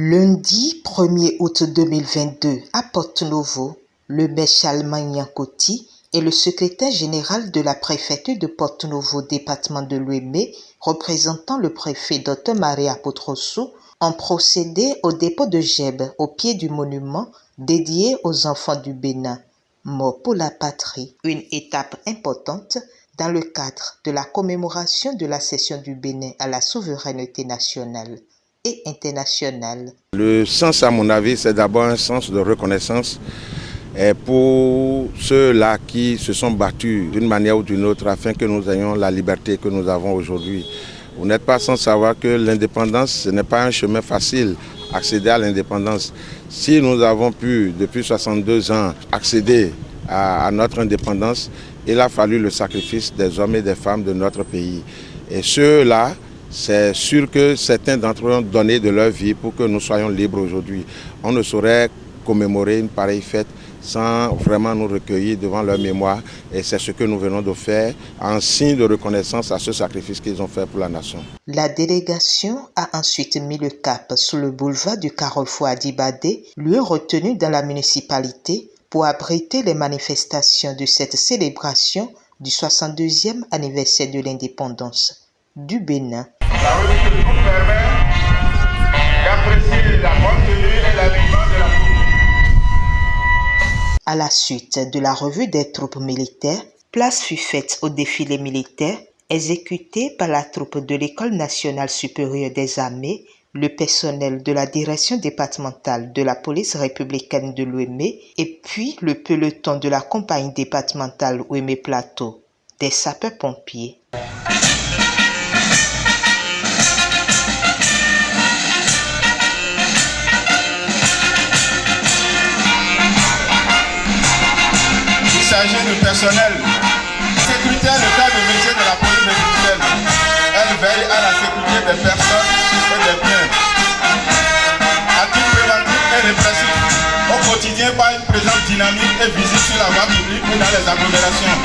Lundi 1er août 2022, à Porto-Novo, le maire Chalman Nyankoti et le secrétaire général de la préfecture de Porto-Novo, département de l'Ouémé, représentant le préfet Dr Maria Potrosu, ont procédé au dépôt de gerbes au pied du monument dédié aux enfants du Bénin, morts pour la patrie, une étape importante dans le cadre de la commémoration de l'accession du Bénin à la souveraineté nationale et internationale. Le sens, à mon avis, c'est d'abord un sens de reconnaissance pour ceux-là qui se sont battus d'une manière ou d'une autre afin que nous ayons la liberté que nous avons aujourd'hui. Vous n'êtes pas sans savoir que l'indépendance, ce n'est pas un chemin facile, accéder à l'indépendance. Si nous avons pu, depuis 62 ans, accéder à notre indépendance, il a fallu le sacrifice des hommes et des femmes de notre pays. Et ceux-là, c'est sûr que certains d'entre eux ont donné de leur vie pour que nous soyons libres aujourd'hui. On ne saurait commémorer une pareille fête sans vraiment nous recueillir devant leur mémoire. Et c'est ce que nous venons de faire en signe de reconnaissance à ce sacrifice qu'ils ont fait pour la nation. La délégation a ensuite mis le cap sur le boulevard du Carrefour Adibadé, lieu retenu dans la municipalité pour abriter les manifestations de cette célébration du 62e anniversaire de l'indépendance du Bénin. La revue nous permet d'apprécier la bonne tenue et l'alignement de la troupe. À la suite de la revue des troupes militaires, place fut faite au défilé militaire exécuté par la troupe de l'École nationale supérieure des armées, le personnel de la direction départementale de la police républicaine de l'Ouémé et puis le peloton de la compagnie départementale Ouémé Plateau, des sapeurs-pompiers. Il s'agit du personnel. Sécurité est le cas de métier de la police républicaine. Elle veille à la sécurité des personnes et des biens. À titre préventif et répressif, au quotidien par une présence dynamique et visible sur la voie publique et dans les agglomérations.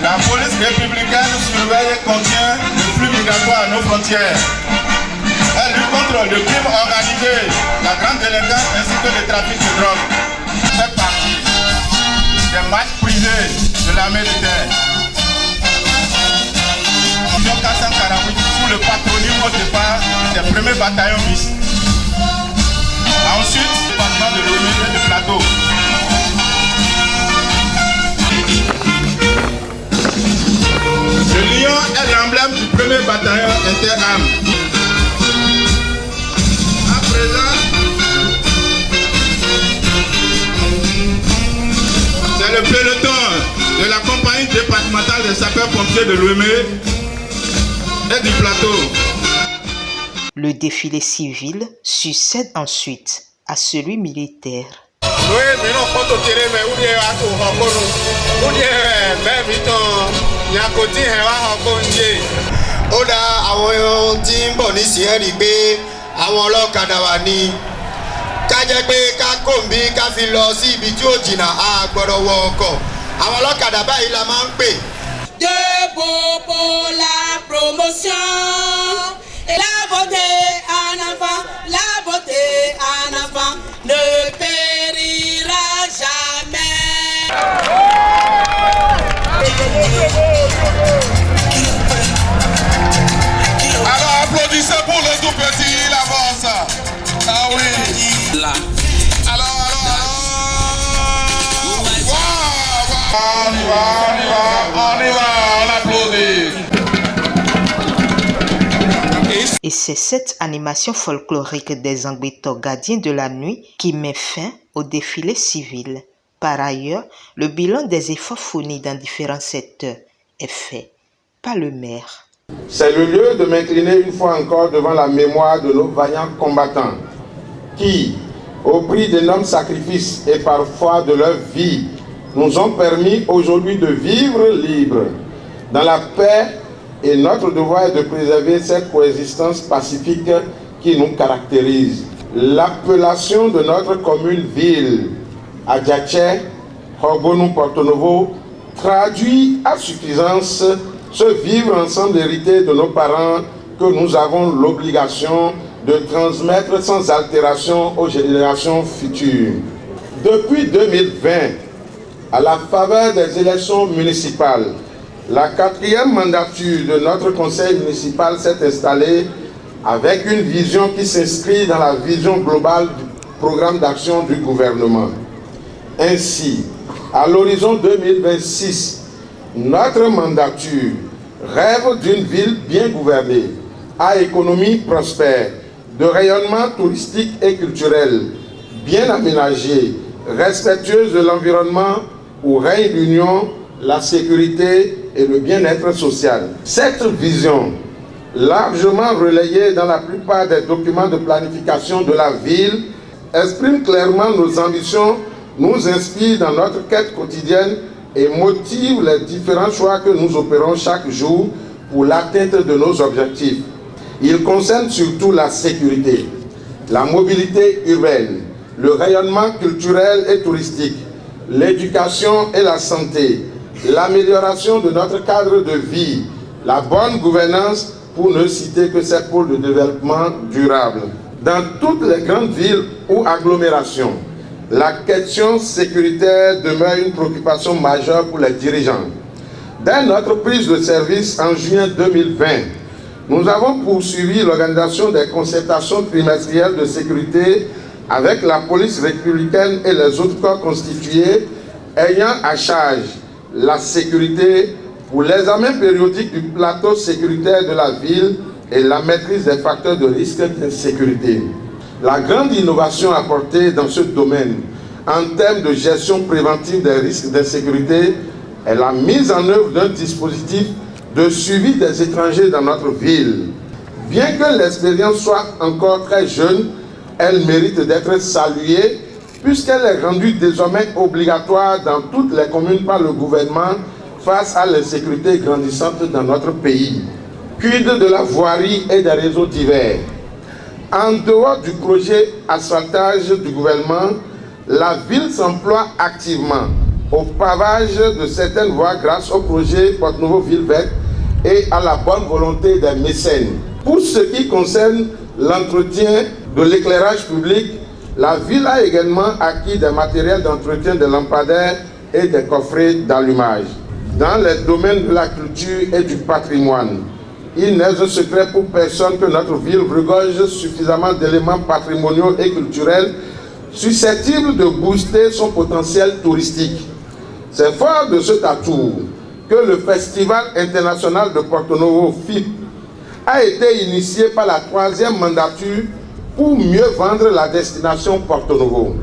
La police républicaine surveille et contient le flux migratoire à nos frontières. Elle lutte contre le crime organisé, la grande délinquance ainsi que le trafic de drogue. Fait partie des marches privées de l'armée de terre. Division 448 sous le patronyme au départ des premiers bataillons bis. Ensuite, le département de l'Ouémé et de Plateau. Le lion est l'emblème du premier bataillon interarmes. À présent, c'est le peloton de la compagnie départementale des sapeurs-pompiers de l'Ouémé et du Plateau. Le défilé civil succède ensuite à celui militaire. Ká jẹ́ pé ká kòǹbí ká fi lọ sí ibi tí ó jìnnà a gbọ́dọ̀ wọ ọkọ̀ àwọn ọlọ́kadà báyìí la máa ń pè. Debout pour la promotion et la beauté en avant, la beauté en avant ne périra jamais. Alors applaudissez pour le tout petit, il avance. Ah oui. Là. Alors. Wow. On y va, on applaudit. Et c'est cette animation folklorique des Angbeto gardiens de la nuit qui met fin au défilé civil. Par ailleurs, le bilan des efforts fournis dans différents secteurs est fait par le maire. C'est le lieu de m'incliner une fois encore devant la mémoire de nos vaillants combattants qui, au prix d'énormes sacrifices et parfois de leur vie, nous ont permis aujourd'hui de vivre libres, dans la paix, et notre devoir est de préserver cette coexistence pacifique qui nous caractérise. L'appellation de notre commune-ville, Adjaché, Horbonu, Porto-Novo, traduit à suffisance ce vivre ensemble hérité de nos parents que nous avons l'obligation de transmettre sans altération aux générations futures. Depuis 2020, à la faveur des élections municipales, la 4e mandature de notre conseil municipal s'est installée avec une vision qui s'inscrit dans la vision globale du programme d'action du gouvernement. Ainsi, à l'horizon 2026, notre mandature rêve d'une ville bien gouvernée, à économie prospère, de rayonnement touristique et culturel, bien aménagée, respectueuse de l'environnement, où règne l'union, la sécurité et le bien-être social. Cette vision, largement relayée dans la plupart des documents de planification de la ville, exprime clairement nos ambitions, nous inspire dans notre quête quotidienne et motive les différents choix que nous opérons chaque jour pour l'atteinte de nos objectifs. Il concerne surtout la sécurité, la mobilité urbaine, le rayonnement culturel et touristique, l'éducation et la santé, l'amélioration de notre cadre de vie, la bonne gouvernance, pour ne citer que ces pôles de développement durable. Dans toutes les grandes villes ou agglomérations, la question sécuritaire demeure une préoccupation majeure pour les dirigeants. Dès notre prise de service en juin 2020, nous avons poursuivi l'organisation des concertations trimestrielles de sécurité avec la police républicaine et les autres corps constitués ayant à charge la sécurité pour l'examen périodique du plateau sécuritaire de la ville et la maîtrise des facteurs de risque d'insécurité. La grande innovation apportée dans ce domaine en termes de gestion préventive des risques d'insécurité est la mise en œuvre d'un dispositif de suivi des étrangers dans notre ville. Bien que l'expérience soit encore très jeune, elle mérite d'être saluée puisqu'elle est rendue désormais obligatoire dans toutes les communes par le gouvernement face à l'insécurité grandissante dans notre pays. Quid de la voirie et des réseaux divers? En dehors du projet asphaltage du gouvernement, la ville s'emploie activement au pavage de certaines voies grâce au projet Porte-Nouveau Ville Verte et à la bonne volonté des mécènes. Pour ce qui concerne l'entretien de l'éclairage public, la ville a également acquis des matériels d'entretien de lampadaires et des coffrets d'allumage. Dans les domaines de la culture et du patrimoine, il n'est un secret pour personne que notre ville regorge suffisamment d'éléments patrimoniaux et culturels susceptibles de booster son potentiel touristique. C'est fort de cet atout que le Festival international de Porto-Novo, FIP, a été initié par la 3e mandature pour mieux vendre la destination Porto-Novo.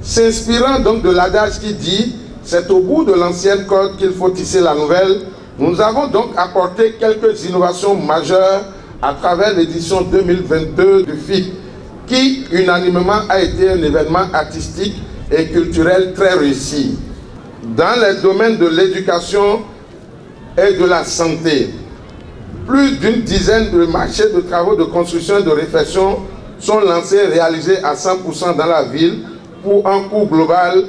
S'inspirant donc de l'adage qui dit « c'est au bout de l'ancienne corde qu'il faut tisser la nouvelle », nous avons donc apporté quelques innovations majeures à travers l'édition 2022 du FIP, qui unanimement a été un événement artistique et culturel très réussi. Dans les domaines de l'éducation et de la santé, plus d'une dizaine de marchés de travaux de construction et de réfection sont lancés et réalisés à 100% dans la ville pour un coût global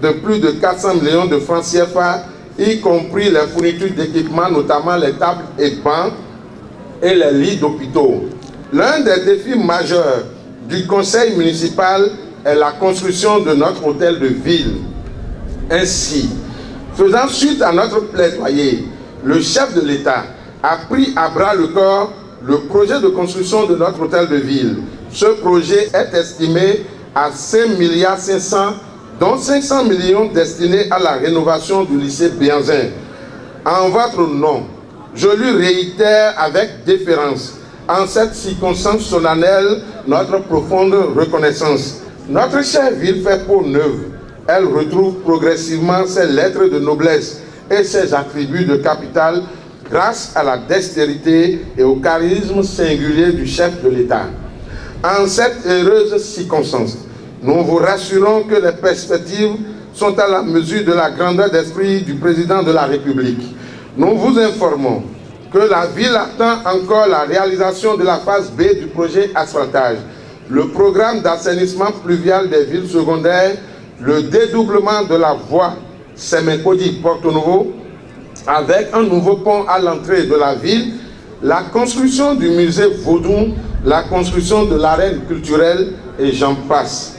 de plus de 400 millions de francs CFA, y compris les fournitures d'équipements, notamment les tables et bancs et les lits d'hôpitaux. L'un des défis majeurs du conseil municipal est la construction de notre hôtel de ville. Ainsi, faisant suite à notre plaidoyer, le chef de l'État a pris à bras le corps le projet de construction de notre hôtel de ville. Ce projet est estimé à 5,5 milliards, dont 500 millions destinés à la rénovation du lycée Béanzin. En votre nom, je lui réitère avec déférence, en cette circonstance solennelle, notre profonde reconnaissance. Notre chère ville fait peau neuve. Elle retrouve progressivement ses lettres de noblesse et ses attributs de capital grâce à la dextérité et au charisme singulier du chef de l'État. En cette heureuse circonstance, nous vous rassurons que les perspectives sont à la mesure de la grandeur d'esprit du président de la République. Nous vous informons que la ville attend encore la réalisation de la phase B du projet asphaltage, le programme d'assainissement pluvial des villes secondaires, le dédoublement de la voie Semenkodi-Porto-Novo, avec un nouveau pont à l'entrée de la ville, la construction du musée Vaudou la construction de l'arène culturelle et j'en passe.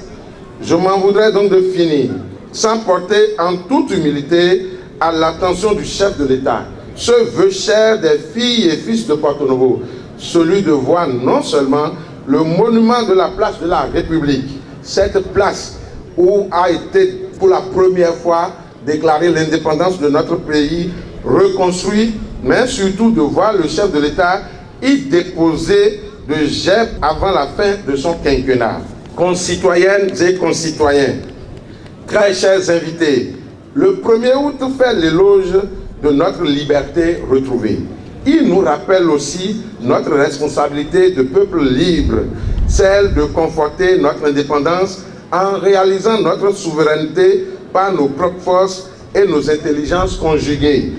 Je m'en voudrais donc de finir sans porter en toute humilité à l'attention du chef de l'État ce vœu cher des filles et fils de Porto-Novo, celui de voir non seulement le monument de la place de la République, cette place où a été pour la première fois déclarée l'indépendance de notre pays, reconstruit, mais surtout de voir le chef de l'État y déposer de GEP avant la fin de son quinquennat. Concitoyennes et concitoyens, très chers invités, le 1er août fait l'éloge de notre liberté retrouvée. Il nous rappelle aussi notre responsabilité de peuple libre, celle de conforter notre indépendance en réalisant notre souveraineté par nos propres forces et nos intelligences conjuguées.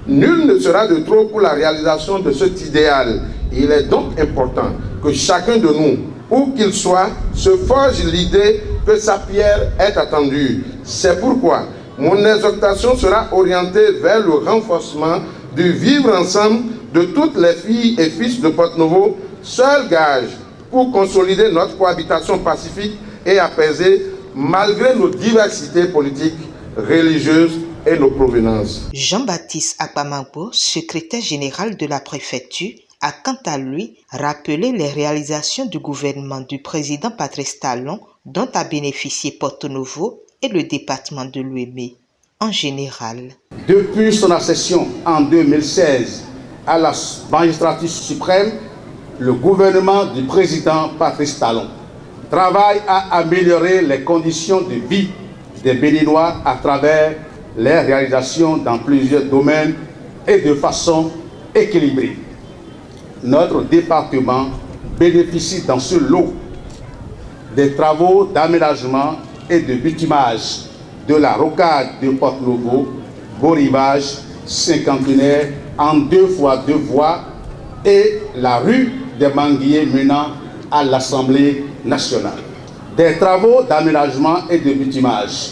Nul ne sera de trop pour la réalisation de cet idéal. Il est donc important que chacun de nous, où qu'il soit, se forge l'idée que sa pierre est attendue. C'est pourquoi mon exhortation sera orientée vers le renforcement du vivre ensemble de toutes les filles et fils de Porto-Novo, seul gage pour consolider notre cohabitation pacifique et apaisée malgré nos diversités politiques, religieuses et nos provenances. Jean-Baptiste Akpamangbo, secrétaire général de la préfecture, a quant à lui rappelé les réalisations du gouvernement du président Patrice Talon dont a bénéficié Porto-Novo et le département de l'Ouémé en général. Depuis son accession en 2016 à la magistrature suprême, le gouvernement du président Patrice Talon travaille à améliorer les conditions de vie des Béninois à travers les réalisations dans plusieurs domaines et de façon équilibrée. Notre département bénéficie dans ce lot des travaux d'aménagement et de bitumage de la rocade de Porto-Novo, beau rivage cinquantenaire en 2x2 voies et la rue des Manguiers menant à l'Assemblée nationale. Des travaux d'aménagement et de bitumage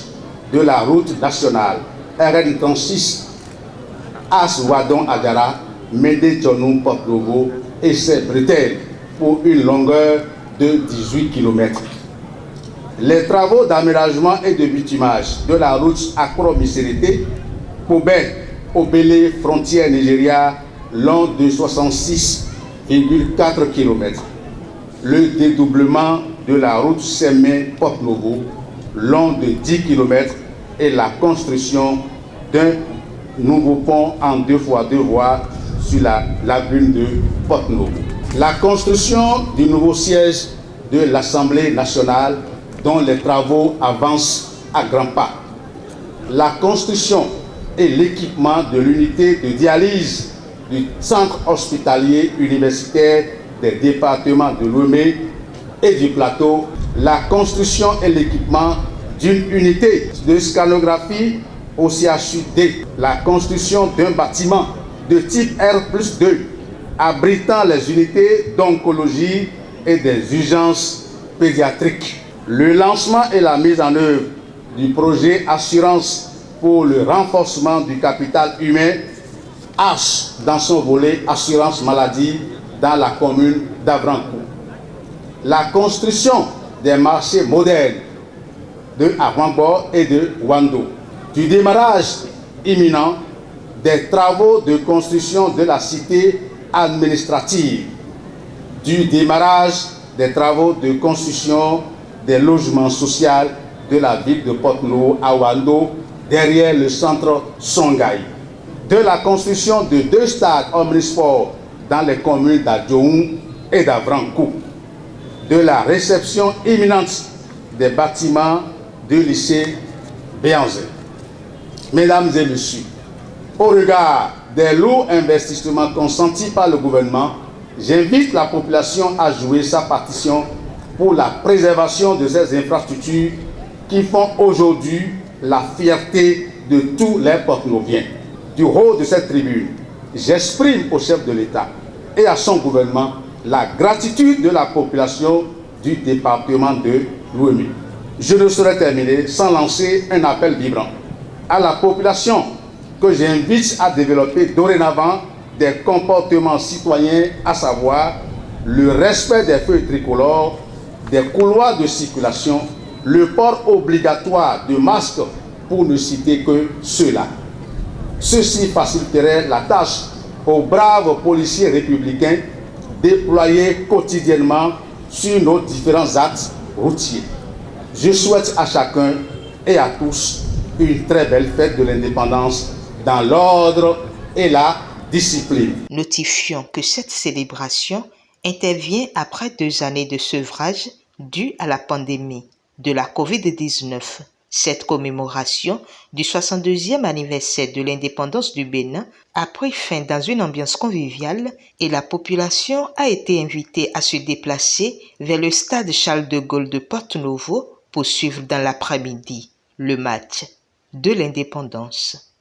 de la route nationale RN36 As-Wadon-Agara, Médé-Djonou, Porto-Novo et ses bretelles pour une longueur de 18 km. Les travaux d'aménagement et de bitumage de la route Accra-Missérété, Kobe, Obélé, frontière Nigeria, long de 66,4 km. Le dédoublement de la route Sémé-Porto-Novo, long de 10 km, et la construction d'un nouveau pont en 2x2 voies sur la lagune de Porto-Novo. La construction du nouveau siège de l'Assemblée nationale dont les travaux avancent à grands pas. La construction et l'équipement de l'unité de dialyse du centre hospitalier universitaire des départements de l'Ouémé et du Plateau. La construction et l'équipement d'une unité de scanographie au CHUD. La construction d'un bâtiment de type R+2 abritant les unités d'oncologie et des urgences pédiatriques. Le lancement et la mise en œuvre du projet Assurance pour le renforcement du capital humain, H dans son volet Assurance maladie dans la commune d'Avrancourt. La construction des marchés modernes de Avangbo et de Wando. Du démarrage imminent des travaux de construction de la cité administrative. Du démarrage des travaux de construction des logements sociaux de la ville de Porto-Novo à Wando, derrière le centre Songhai. De la construction de 2 stades omnisports dans les communes d'Adjoum et d'Avrancourt. De la réception imminente des bâtiments du lycée Béanzé. Mesdames et messieurs, au regard des lourds investissements consentis par le gouvernement, j'invite la population à jouer sa partition pour la préservation de ces infrastructures qui font aujourd'hui la fierté de tous les Porto-Noviens. Du haut de cette tribune, j'exprime au chef de l'État et à son gouvernement la gratitude de la population du département de l'Ouémé. Je ne saurais terminer sans lancer un appel vibrant à la population que j'invite à développer dorénavant des comportements citoyens, à savoir le respect des feux tricolores, des couloirs de circulation, le port obligatoire de masques, pour ne citer que ceux-là. Ceci faciliterait la tâche aux braves policiers républicains déployés quotidiennement sur nos différents axes routiers. Je souhaite à chacun et à tous une très belle fête de l'indépendance dans l'ordre et la discipline. Notifions que cette célébration intervient après 2 années de sevrage dues à la pandémie de la COVID-19. Cette commémoration du 62e anniversaire de l'indépendance du Bénin a pris fin dans une ambiance conviviale et la population a été invitée à se déplacer vers le stade Charles de Gaulle de Porto-Novo pour suivre dans l'après-midi le match de l'indépendance.